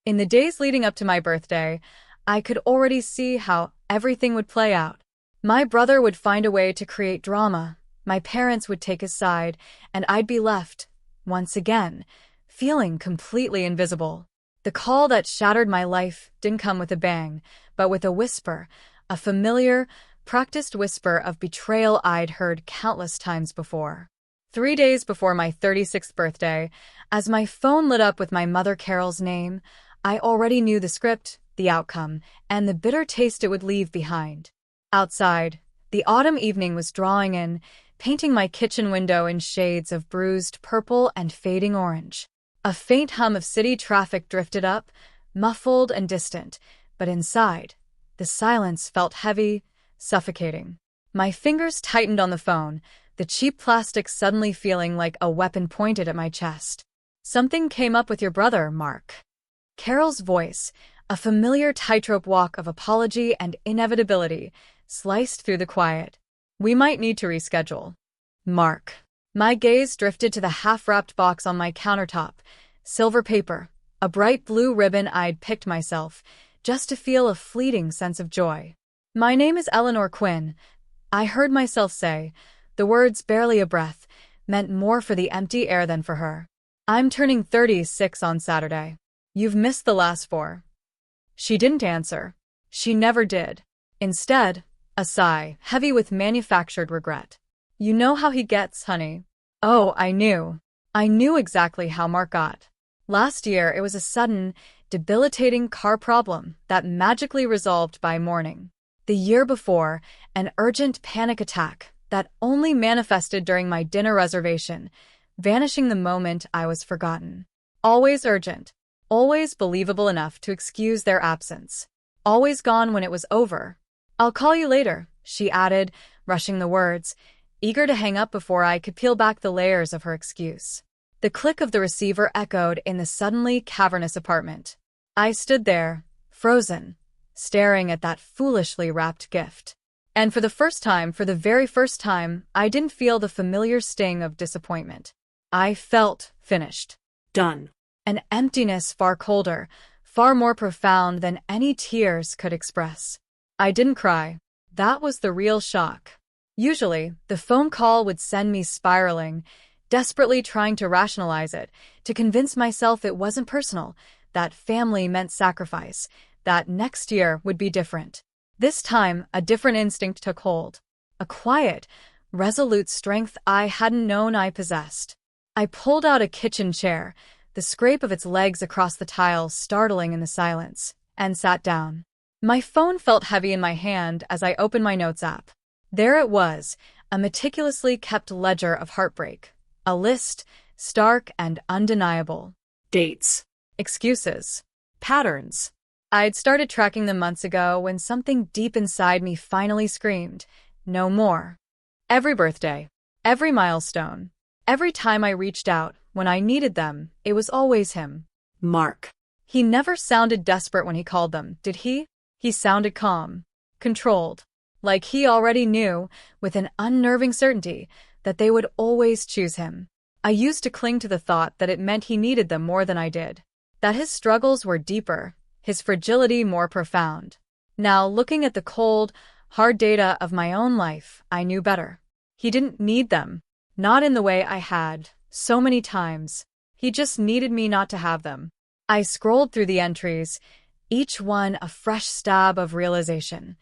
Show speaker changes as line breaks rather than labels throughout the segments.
In the days leading up to my birthday, I could already see how everything would play out. My brother would find a way to create drama, my parents would take his side, and I'd be left, once again, feeling completely invisible. The call that shattered my life didn't come with a bang, but with a whisper, a familiar, practiced whisper of betrayal I'd heard countless times before. 3 days before my 36th birthday, as my phone lit up with my mother Carol's name, I already knew the script, the outcome, and the bitter taste it would leave behind. Outside, the autumn evening was drawing in, painting my kitchen window in shades of bruised purple and fading orange. A faint hum of city traffic drifted up, muffled and distant, but inside, the silence felt heavy, suffocating. My fingers tightened on the phone, the cheap plastic suddenly feeling like a weapon pointed at my chest. "Something came up with your brother, Mark." Carol's voice, a familiar tightrope walk of apology and inevitability, sliced through the quiet. "We might need to reschedule." Mark. My gaze drifted to the half-wrapped box on my countertop. Silver paper, a bright blue ribbon I'd picked myself, just to feel a fleeting sense of joy. "My name is Eleanor Quinn," I heard myself say. The words, barely a breath, meant more for the empty air than for her. "I'm turning 36 on Saturday. You've missed the last 4. She didn't answer. She never did. Instead, a sigh, heavy with manufactured regret. "You know how he gets, honey." Oh, I knew. I knew exactly how Mark got. Last year, it was a sudden, debilitating car problem that magically resolved by morning. The year before, an urgent panic attack that only manifested during my dinner reservation, vanishing the moment I was forgotten. Always urgent, always believable enough to excuse their absence. Always gone when it was over. "I'll call you later," she added, rushing the words, eager to hang up before I could peel back the layers of her excuse. The click of the receiver echoed in the suddenly cavernous apartment. I stood there, frozen, staring at that foolishly wrapped gift. And for the very first time, I didn't feel the familiar sting of disappointment. I felt finished. Done. An emptiness far colder, far more profound than any tears could express. I didn't cry. That was the real shock. Usually, the phone call would send me spiraling, desperately trying to rationalize it, to convince myself it wasn't personal, that family meant sacrifice, that next year would be different. This time, a different instinct took hold. A quiet, resolute strength I hadn't known I possessed. I pulled out a kitchen chair, the scrape of its legs across the tiles startling in the silence, and sat down. My phone felt heavy in my hand as I opened my notes app. There it was, a meticulously kept ledger of heartbreak. A list, stark and undeniable. Dates. Excuses. Patterns. I'd started tracking them months ago when something deep inside me finally screamed, "No more." Every birthday, every milestone, every time I reached out, when I needed them, it was always him. Mark. He never sounded desperate when he called them, did he? He sounded calm, controlled, like he already knew, with an unnerving certainty, that they would always choose him. I used to cling to the thought that it meant he needed them more than I did, that his struggles were deeper, his fragility more profound. Now, looking at the cold, hard data of my own life, I knew better. He didn't need them, not in the way I had, so many times. He just needed me not to have them. I scrolled through the entries, each one a fresh stab of realization.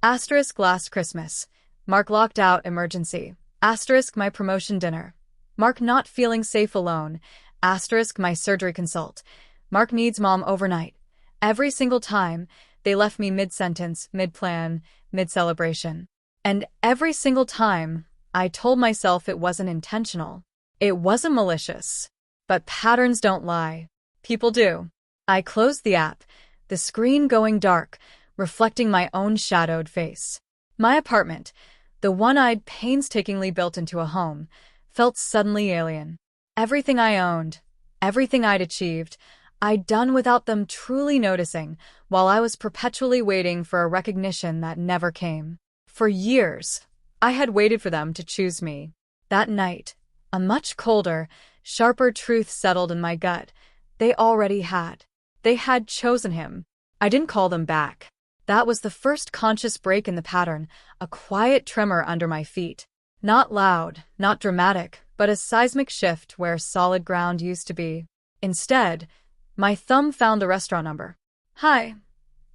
Asterisk last Christmas. Mark locked out emergency. Asterisk my promotion dinner. Mark not feeling safe alone. Asterisk my surgery consult. Mark needs mom overnight. Every single time, they left me mid-sentence, mid-plan, mid-celebration. And every single time, I told myself it wasn't intentional. It wasn't malicious. But patterns don't lie. People do. I closed the app, the screen going dark, reflecting my own shadowed face. My apartment, the one I'd painstakingly built into a home, felt suddenly alien. Everything I owned, everything I'd achieved, I'd done without them truly noticing, while I was perpetually waiting for a recognition that never came. For years, I had waited for them to choose me. That night, a much colder, sharper truth settled in my gut. They already had. They had chosen him. I didn't call them back. That was the first conscious break in the pattern, a quiet tremor under my feet. Not loud, not dramatic, but a seismic shift where solid ground used to be. Instead, my thumb found the restaurant number. "Hi,"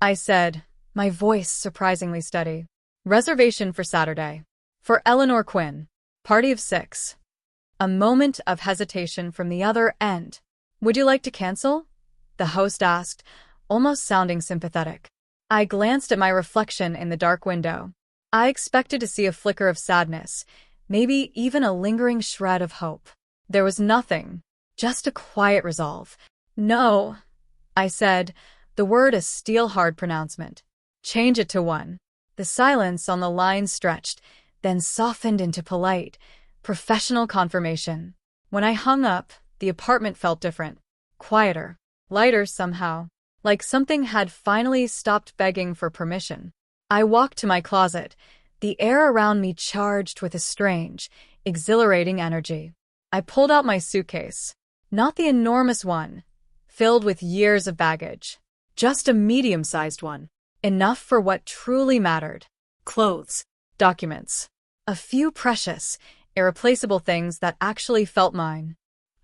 I said, my voice surprisingly steady. "Reservation for Saturday. For Eleanor Quinn. Party of 6. A moment of hesitation from the other end. "Would you like to cancel?" the host asked, almost sounding sympathetic. I glanced at my reflection in the dark window. I expected to see a flicker of sadness, maybe even a lingering shred of hope. There was nothing, just a quiet resolve. "No," I said, the word a steel-hard pronouncement. "Change it to 1. The silence on the line stretched, then softened into polite, professional confirmation. When I hung up, the apartment felt different. Quieter. Lighter somehow. Like something had finally stopped begging for permission. I walked to my closet, the air around me charged with a strange, exhilarating energy. I pulled out my suitcase. Not the enormous one, filled with years of baggage. Just a medium-sized one. Enough for what truly mattered. Clothes. Documents. A few precious, irreplaceable things that actually felt mine.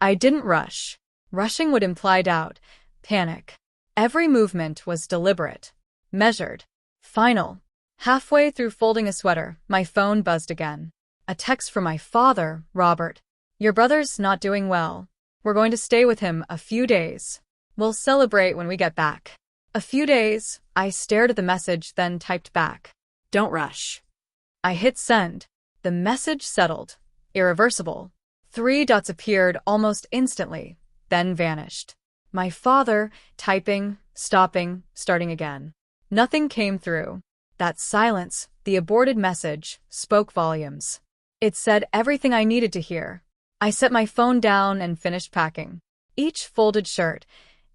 I didn't rush. Rushing would imply doubt, panic. Every movement was deliberate, measured, final. Halfway through folding a sweater, my phone buzzed again. A text from my father, Robert. "Your brother's not doing well. We're going to stay with him a few days. We'll celebrate when we get back." A few days, I stared at the message, then typed back. "Don't rush." I hit send. The message settled. Irreversible. 3 dots appeared almost instantly, then vanished. My father, typing, stopping, starting again. Nothing came through. That silence, the aborted message, spoke volumes. It said everything I needed to hear. I set my phone down and finished packing. Each folded shirt,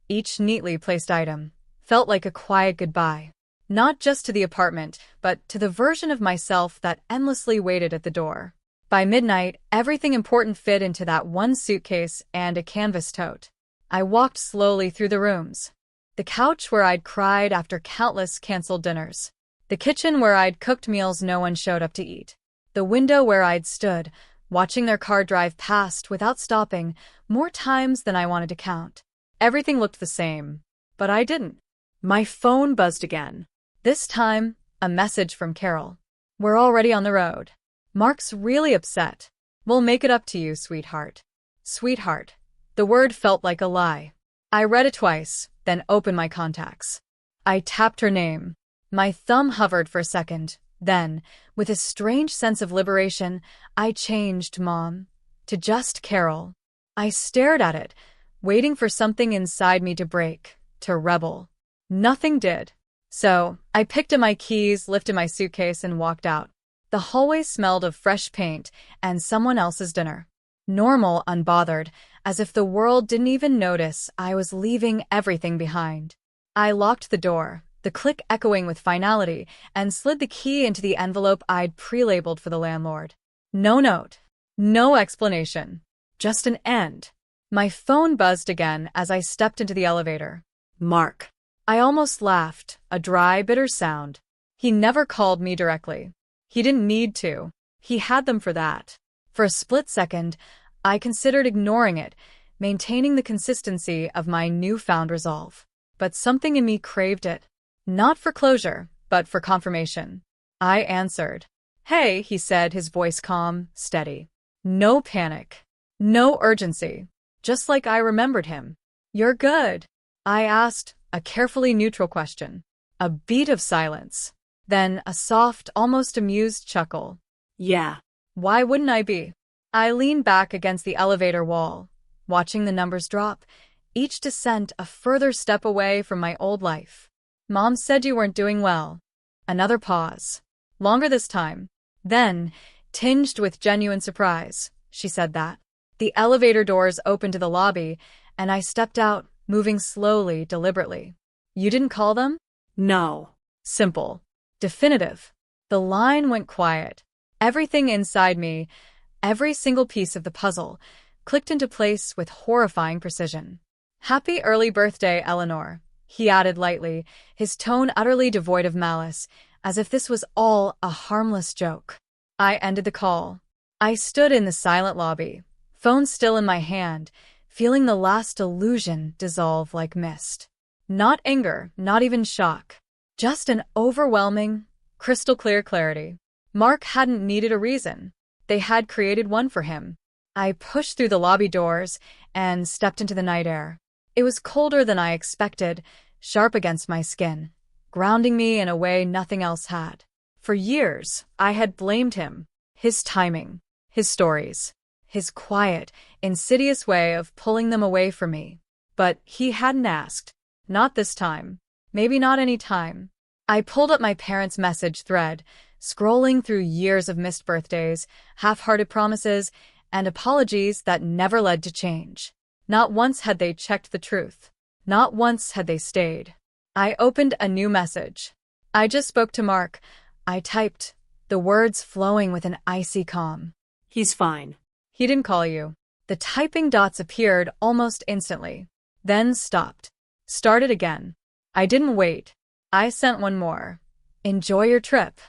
each neatly placed item, felt like a quiet goodbye. Not just to the apartment, but to the version of myself that endlessly waited at the door. By midnight, everything important fit into that one suitcase and a canvas tote. I walked slowly through the rooms. The couch where I'd cried after countless canceled dinners. The kitchen where I'd cooked meals no one showed up to eat. The window where I'd stood, watching their car drive past without stopping, more times than I wanted to count. Everything looked the same, but I didn't. My phone buzzed again. This time, a message from Carol. "We're already on the road. Mark's really upset. We'll make it up to you, sweetheart." Sweetheart. The word felt like a lie. I read it twice, then opened my contacts. I tapped her name. My thumb hovered for a second. Then, with a strange sense of liberation, I changed Mom to just Carol. I stared at it, waiting for something inside me to break, to rebel. Nothing did. So, I picked up my keys, lifted my suitcase, and walked out. The hallway smelled of fresh paint and someone else's dinner. Normal, unbothered, as if the world didn't even notice I was leaving everything behind. I locked the door, the click echoing with finality, and slid the key into the envelope I'd pre-labeled for the landlord. No note. No explanation. Just an end. My phone buzzed again as I stepped into the elevator. Mark. I almost laughed, a dry, bitter sound. He never called me directly. He didn't need to. He had them for that. For a split second, I considered ignoring it, maintaining the consistency of my newfound resolve. But something in me craved it. Not for closure, but for confirmation. I answered. "Hey," he said, his voice calm, steady. No panic. No urgency. Just like I remembered him. "You're good?" I asked, a carefully neutral question. A beat of silence. Then a soft, almost amused chuckle. "Yeah. Why wouldn't I be?" I leaned back against the elevator wall, watching the numbers drop, each descent a further step away from my old life. "Mom said you weren't doing well." Another pause. Longer this time. Then, tinged with genuine surprise, she said that. The elevator doors opened to the lobby, and I stepped out, moving slowly, deliberately. "You didn't call them?" "No." Simple. Definitive. The line went quiet. Everything inside me, every single piece of the puzzle, clicked into place with horrifying precision. Happy early birthday, Eleanor, he added lightly, his tone utterly devoid of malice, as if this was all a harmless joke. I ended the call. I stood in the silent lobby, phone still in my hand, feeling the last illusion dissolve like mist. Not anger, not even shock. Just an overwhelming, crystal clear clarity. Mark hadn't needed a reason. They had created one for him. I pushed through the lobby doors and stepped into the night air. It was colder than I expected, sharp against my skin, grounding me in a way nothing else had. For years, I had blamed him. His timing, his stories, his quiet, insidious way of pulling them away from me. But he hadn't asked. Not this time. Maybe not any time. I pulled up my parents' message thread, scrolling through years of missed birthdays, half-hearted promises, and apologies that never led to change. Not once had they checked the truth. Not once had they stayed. I opened a new message. I just spoke to Mark. I typed, the words flowing with an icy calm.
He's fine.
He didn't call you. The typing dots appeared almost instantly, then stopped. Started again. I didn't wait. I sent one more. Enjoy your trip.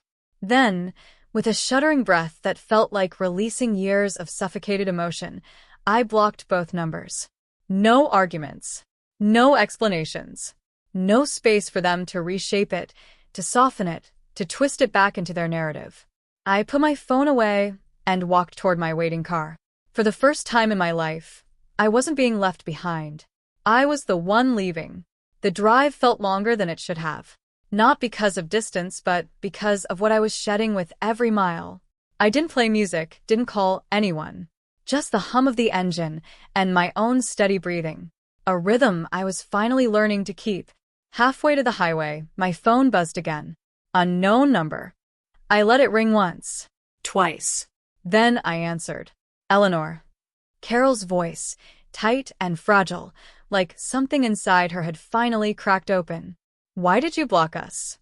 Then, with a shuddering breath that felt like releasing years of suffocated emotion, I blocked both numbers. No arguments. No explanations. No space for them to reshape it, to soften it, to twist it back into their narrative. I put my phone away and walked toward my waiting car. For the first time in my life, I wasn't being left behind. I was the one leaving. The drive felt longer than it should have. Not because of distance, but because of what I was shedding with every mile. I didn't play music, didn't call anyone. Just the hum of the engine and my own steady breathing. A rhythm I was finally learning to keep. Halfway to the highway, my phone buzzed again. Unknown number. I let it ring once.
Twice.
Then I answered. Eleanor. Carol's voice, tight and fragile, like something inside her had finally cracked open. Why did you block us?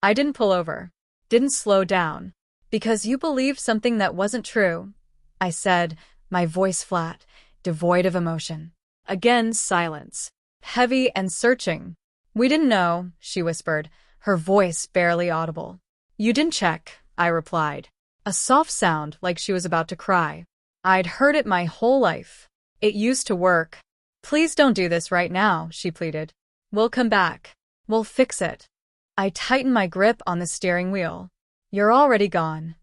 I didn't pull over. Didn't slow down. Because you believed something that wasn't true. I said, my voice flat, devoid of emotion. Again, silence. Heavy and searching. We didn't know, she whispered, her voice barely audible. You didn't check, I replied. A soft sound like she was about to cry. I'd heard it my whole life. It used to work. Please don't do this right now, she pleaded. We'll come back. We'll fix it. I tightened my grip on the steering wheel. You're already gone.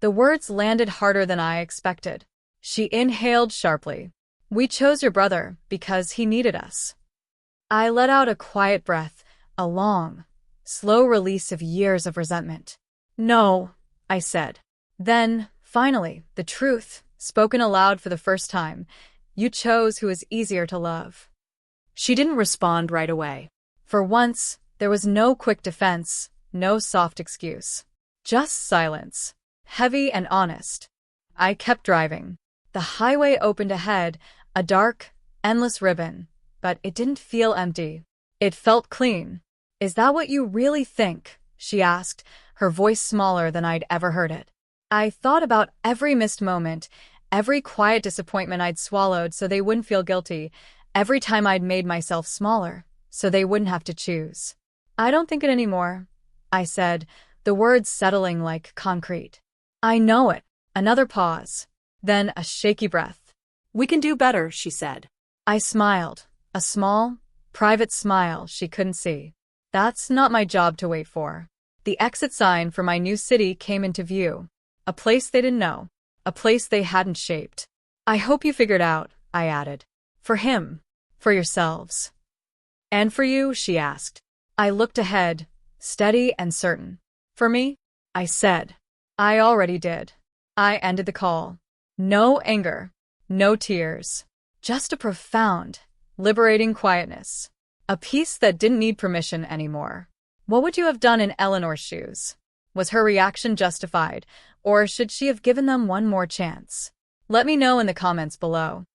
The words landed harder than I expected. She inhaled sharply. We chose your brother because he needed us. I let out a quiet breath, a long, slow release of years of resentment. No, I said. Then, finally, the truth, spoken aloud for the first time. You chose who is easier to love. She didn't respond right away. For once, there was no quick defense, no soft excuse. Just silence, heavy and honest. I kept driving. The highway opened ahead, a dark, endless ribbon, but it didn't feel empty. It felt clean. Is that what you really think? She asked, her voice smaller than I'd ever heard it. I thought about every missed moment, every quiet disappointment I'd swallowed so they wouldn't feel guilty, every time I'd made myself smaller, so they wouldn't have to choose. I don't think it anymore, I said, the words settling like concrete. I know it. Another pause. Then a shaky breath.
We can do better, she said.
I smiled, a small, private smile she couldn't see. That's not my job to wait for. The exit sign for my new city came into view. A place they didn't know. A place they hadn't shaped. I hope you figured out, I added. For him. For yourselves. And for you, she asked. I looked ahead, steady and certain. For me? I said. I already did. I ended the call. No anger. No tears. Just a profound, liberating quietness. A peace that didn't need permission anymore. What would you have done in Eleanor's shoes? Was her reaction justified, or should she have given them one more chance? Let me know in the comments below.